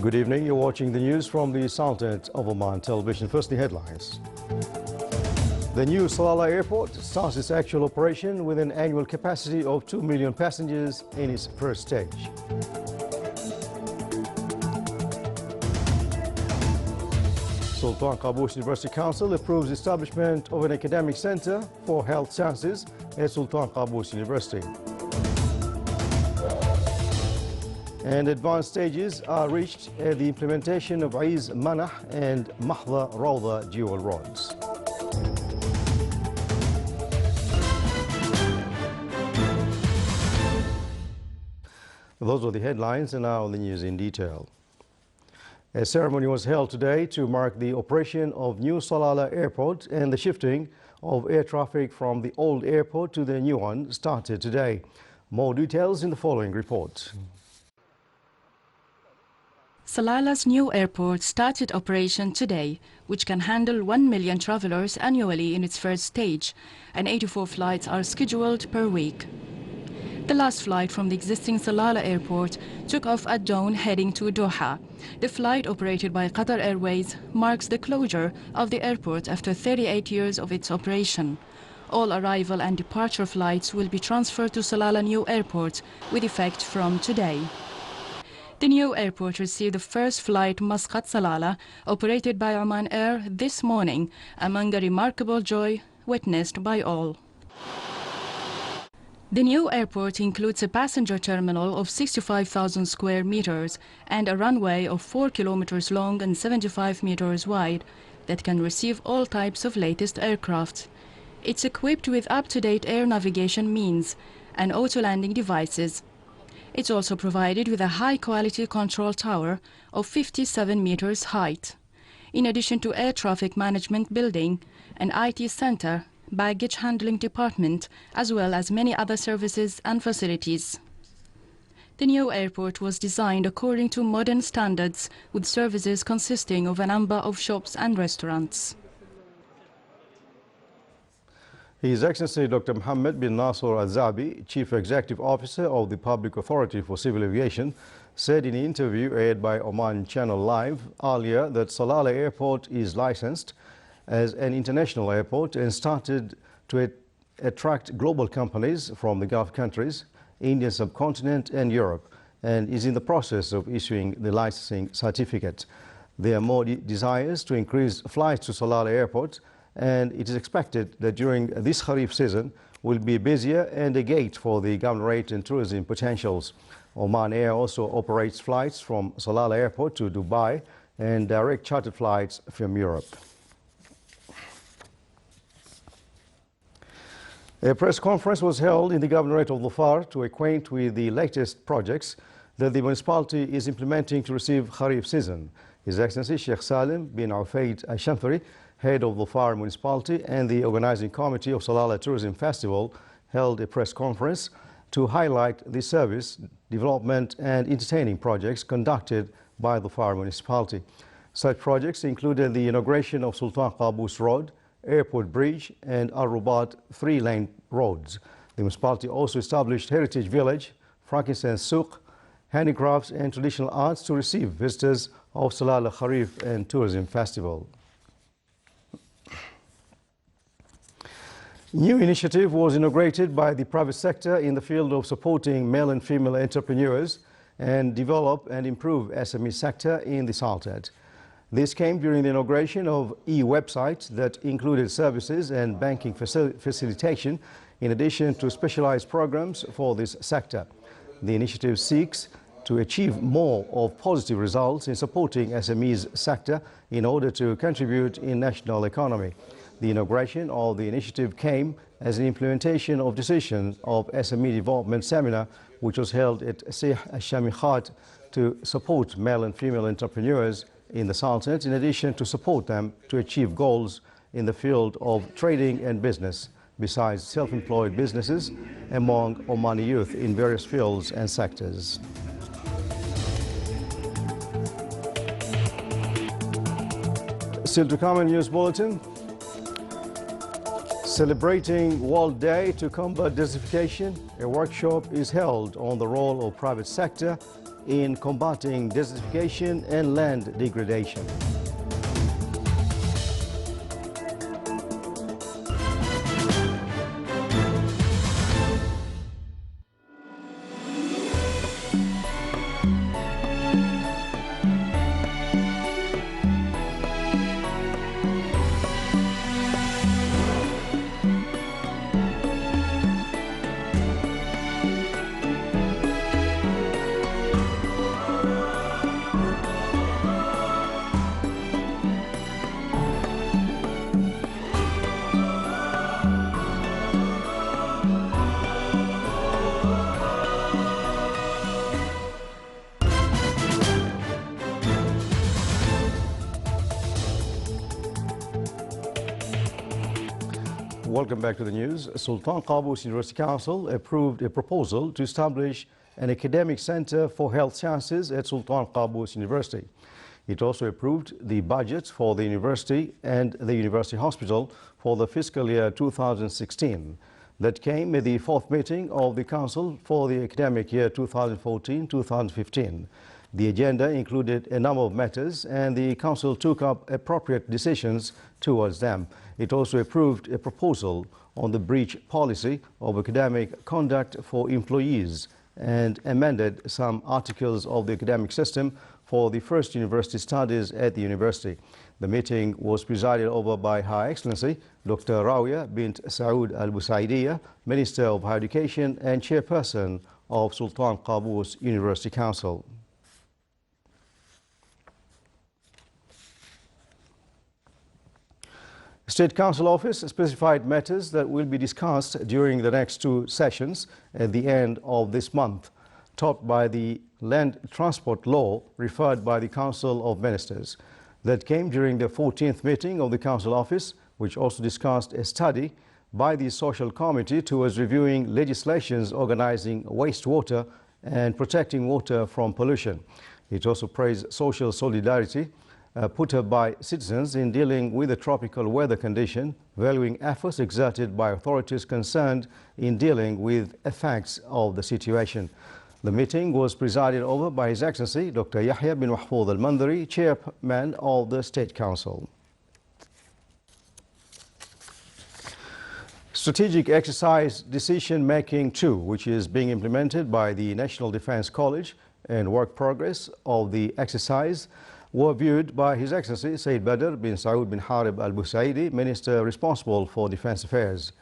Good evening. You're watching the news from the Sultanate of Oman television. First, the headlines. The new Salalah Airport starts its actual operation with an annual capacity of 2 million passengers in its first stage. Sultan Qaboos University Council approves establishment of an academic center for health sciences at Sultan Qaboos University. And advanced stages are reached at the implementation of Aiz Manah and Mahdha Rawda dual roads. Those are the headlines, and now the news in detail. A ceremony was held today to mark the operation of new Salalah Airport, and the shifting of air traffic from the old airport to the new one started today. More details in the following report. Salalah's new airport started operation today, which can handle 1 million travelers annually in its first stage, and 84 flights are scheduled per week. The last flight from the existing Salalah airport took off at dawn heading to Doha. The flight, operated by Qatar Airways, marks the closure of the airport after 38 years of its operation. All arrival and departure flights will be transferred to Salalah New Airport with effect from today. The new airport received the first flight Muscat Salalah, operated by Oman Air this morning, among a remarkable joy witnessed by all. The new airport includes a passenger terminal of 65,000 square meters and a runway of 4 kilometers long and 75 meters wide that can receive all types of latest aircraft. It's equipped with up-to-date air navigation means and auto-landing devices. It's also provided with a high-quality control tower of 57 meters height. In addition to air traffic management building, an IT center, baggage handling department, as well as many other services and facilities. The new airport was designed according to modern standards, with services consisting of a number of shops and restaurants. His Excellency Dr. Mohammed bin Nasser Al-Zabi, Chief Executive Officer of the Public Authority for Civil Aviation, said in an interview aired by Oman Channel Live earlier that Salalah Airport is licensed as an international airport and started to attract global companies from the Gulf countries, Indian subcontinent and Europe, and is in the process of issuing the licensing certificate. There are more desires to increase flights to Salalah Airport, and it is expected that during this Kharif season will be busier and a gate for the governorate and tourism potentials. Oman Air also operates flights from Salalah Airport to Dubai and direct chartered flights from Europe. A press conference was held in the Governorate of Dhofar to acquaint with the latest projects that the municipality is implementing to receive Kharif season. His Excellency Sheikh Salim bin Ufaid Al-Shamfari, head of Dhofar municipality and the organizing committee of Salalah Tourism Festival, held a press conference to highlight the service, development and entertaining projects conducted by Dhofar municipality. Such projects included the inauguration of Sultan Qaboos Road, Airport Bridge and Al-Rubat 3-lane roads. The municipality also established Heritage Village, frankincense souk, handicrafts and traditional arts to receive visitors of Salalah Kharif and Tourism Festival. New initiative was inaugurated by the private sector in the field of supporting male and female entrepreneurs and develop and improve SME sector in the Sultanate. This came during the inauguration of e-website that included services and banking facilitation in addition to specialized programs for this sector. The initiative seeks to achieve more of positive results in supporting SMEs sector in order to contribute in national economy. The inauguration of the initiative came as an implementation of decisions of SME development seminar, which was held at Sheikh Al-Shamikhat to support male and female entrepreneurs in the Sultanate, in addition to support them to achieve goals in the field of trading and business, besides self-employed businesses among Omani youth in various fields and sectors. Still to come in News Bulletin. Celebrating World Day to Combat Desertification, a workshop is held on the role of private sector in combating desertification and land degradation. Welcome back to the news. Sultan Qaboos University Council approved a proposal to establish an academic center for health sciences at Sultan Qaboos University. It also approved the budget for the university and the university hospital for the fiscal year 2016. That came at the fourth meeting of the council for the academic year 2014-2015. The agenda included a number of matters, and the council took up appropriate decisions towards them. It also approved a proposal on the breach policy of academic conduct for employees and amended some articles of the academic system for the first university studies at the university. The meeting was presided over by Her Excellency Dr. Rawia bint Saud Al Busaidiya, Minister of Higher Education and Chairperson of Sultan Qaboos University Council. State Council Office specified matters that will be discussed during the next two sessions at the end of this month, topped by the land transport law referred by the Council of Ministers. That came during the 14th meeting of the Council Office, which also discussed a study by the Social Committee towards reviewing legislations organizing wastewater and protecting water from pollution. It also praised social solidarity put up by citizens in dealing with the tropical weather condition, valuing efforts exerted by authorities concerned in dealing with effects of the situation. The meeting was presided over by His Excellency Dr. Yahya bin Mahfoud Al-Mandari, Chairman of the State Council. Strategic Exercise Decision Making 2, which is being implemented by the National Defense College, and work progress of the exercise were viewed by His Excellency Sayyid Badr bin Saud bin Harib Al Busaidi, Minister responsible for Defense Affairs.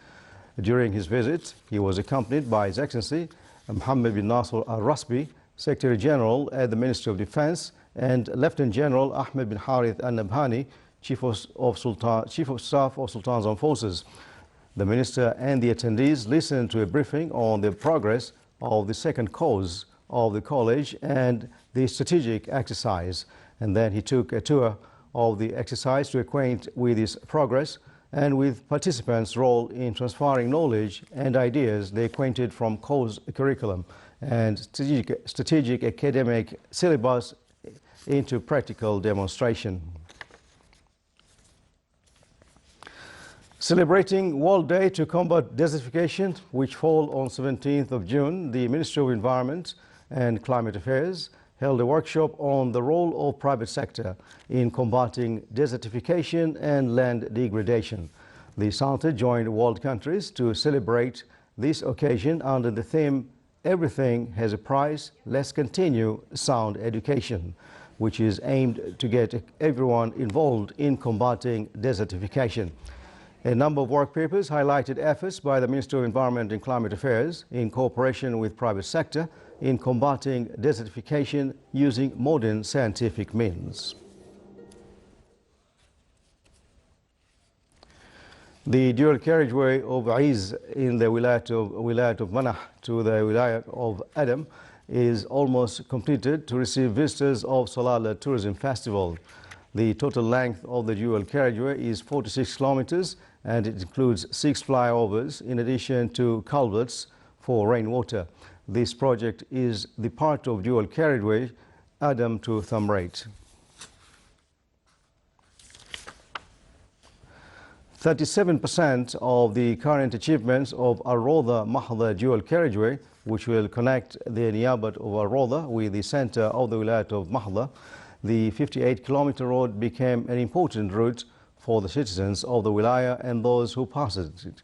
During his visit, he was accompanied by His Excellency Mohammed bin Nasser Al Rasbi, Secretary General at the Ministry of Defense, and Lieutenant General Ahmed bin Harith Al Nabhani, Chief of Staff of Sultan's Armed Forces. The Minister and the attendees listened to a briefing on the progress of the second course of the college and the strategic exercise. And then he took a tour of the exercise to acquaint with its progress and with participants' role in transferring knowledge and ideas they acquainted from course curriculum and strategic academic syllabus into practical demonstration. Celebrating World Day to Combat Desertification, which fall on 17th of June, the Ministry of Environment and Climate Affairs held a workshop on the role of private sector in combating desertification and land degradation. The SALTA joined world countries to celebrate this occasion under the theme, "Everything has a price, let's continue sound education," which is aimed to get everyone involved in combating desertification. A number of work papers highlighted efforts by the Ministry of Environment and Climate Affairs in cooperation with private sector in combating desertification using modern scientific means. The dual carriageway of Aiz in the Wilayat of Manah to the Wilayat of Adam is almost completed to receive visitors of Salalah Tourism Festival. The total length of the dual carriageway is 46 kilometers and it includes 6 flyovers in addition to culverts for rainwater. This project is the part of dual carriageway Adam to Thamrate. 37% of the current achievements of Al-Roda Mahdha dual carriageway which will connect the Niyabat of Roda with the center of the Wilayat of Mahla. The 58-kilometer road became an important route for the citizens of the Wilaya and those who pass it,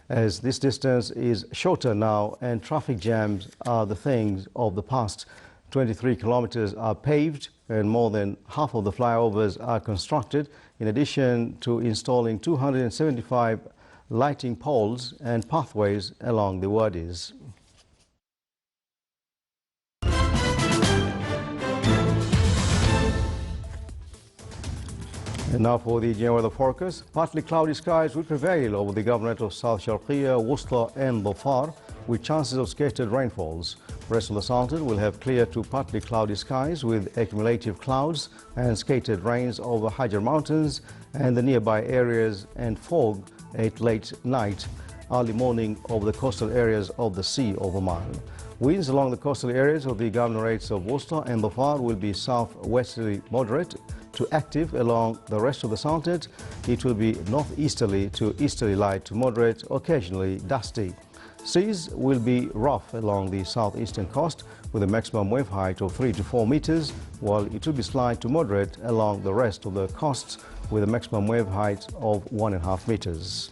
as this distance is shorter now and traffic jams are the things of the past. 23 kilometers are paved and more than half of the flyovers are constructed, in addition to installing 275 lighting poles and pathways along the wadis. And now for the general weather forecast. Partly cloudy skies will prevail over the governorate of South Sharqiya, Wusta and Dhofar, with chances of scattered rainfalls. Rest of the Sultanate will have clear to partly cloudy skies with accumulative clouds and scattered rains over Hajar Mountains and the nearby areas, and fog at late night, early morning over the coastal areas of the Sea of Oman. Winds along the coastal areas of the governorates of Wusta and Dhofar will be southwesterly moderate to active. Along the rest of the Sultanate, it will be northeasterly to easterly light to moderate, occasionally dusty. Seas will be rough along the southeastern coast with a maximum wave height of 3 to 4 meters, while it will be slight to moderate along the rest of the coasts with a maximum wave height of 1.5 meters.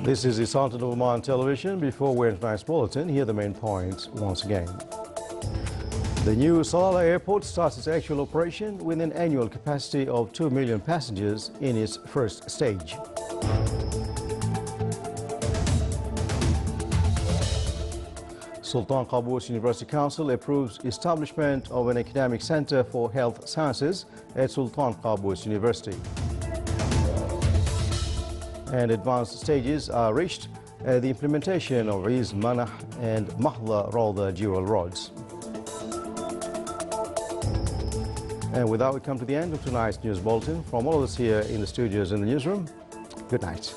This is the Sultan of Oman television. Before we enter tonight's bulletin, here are the main points once again. The new Salalah airport starts its actual operation with an annual capacity of 2 million passengers in its first stage. Sultan Qaboos University Council approves establishment of an academic center for health sciences at Sultan Qaboos University. And advanced stages are reached at the implementation of East Manah and Mahla Rawda dual roads. And with that, we come to the end of tonight's news bulletin. From all of us here in the studios in the newsroom, good night.